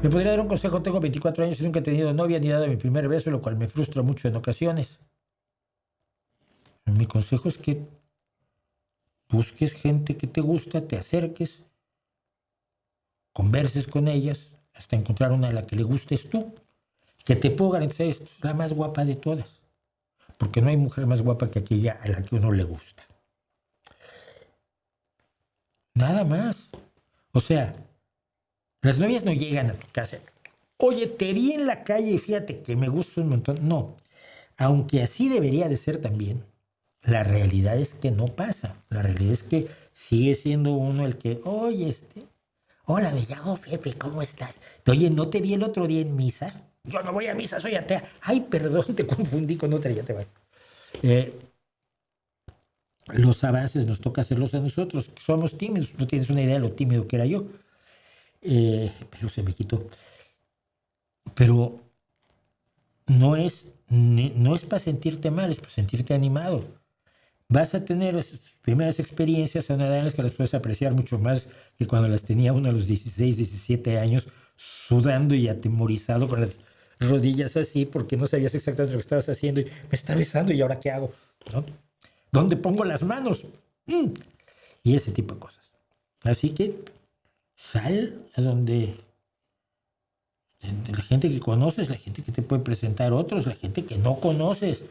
Me podría dar un consejo. Tengo 24 años y nunca he tenido novia ni dado mi primer beso, lo cual me frustra mucho en ocasiones. Mi consejo es que busques gente que te gusta, te acerques, converses con ellas, hasta encontrar una a la que le gustes tú. Que te puedo garantizar esto, es la más guapa de todas. Porque no hay mujer más guapa que aquella a la que uno le gusta. Nada más. O sea, las novias no llegan a tu casa. Oye, te vi en la calle y fíjate que me gusta un montón. No. Aunque así debería de ser también, la realidad es que no pasa. La realidad es que sigue siendo uno el que, oye, hola, me llamo Pepe, ¿cómo estás? Oye, ¿no te vi el otro día en misa? Yo no voy a misa, soy atea. Ay, perdón, te confundí con otra, ya te vas. Los avances nos toca hacerlos a nosotros, que somos tímidos. No tienes una idea de lo tímido que era yo. Pero se me quitó. Pero no es para sentirte mal, es para sentirte animado. Vas a tener esas primeras experiencias a una edad en las que las puedes apreciar mucho más que cuando las tenía uno a los 16, 17 años, sudando y atemorizado con las rodillas así, porque no sabías exactamente lo que estabas haciendo y me está besando y ahora qué hago, ¿no? ¿Dónde pongo las manos? Y ese tipo de cosas. Así que sal a donde la gente que conoces, la gente que te puede presentar otros, la gente que no conoces.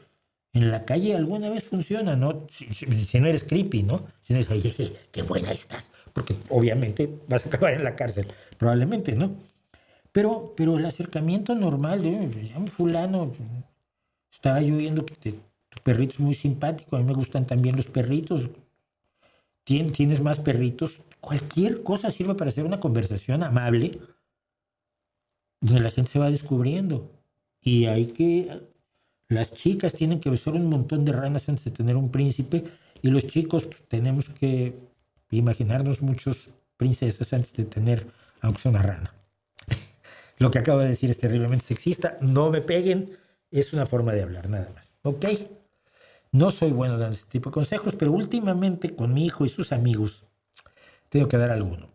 En la calle alguna vez funciona, ¿no? Si no eres creepy, ¿no? Si no eres, oye, qué buena estás. Porque obviamente vas a acabar en la cárcel. Probablemente, ¿no? Pero el acercamiento normal de, llamo fulano, estaba yo viendo que tu perrito es muy simpático, a mí me gustan también los perritos. ¿Tienes más perritos? Cualquier cosa sirve para hacer una conversación amable donde la gente se va descubriendo. Y las chicas tienen que besar un montón de ranas antes de tener un príncipe y los chicos pues, tenemos que imaginarnos muchos princesas antes de tener, aunque sea una rana. Lo que acabo de decir es terriblemente sexista. No me peguen. Es una forma de hablar, nada más. ¿Ok? No soy bueno dando este tipo de consejos, pero últimamente con mi hijo y sus amigos tengo que dar alguno.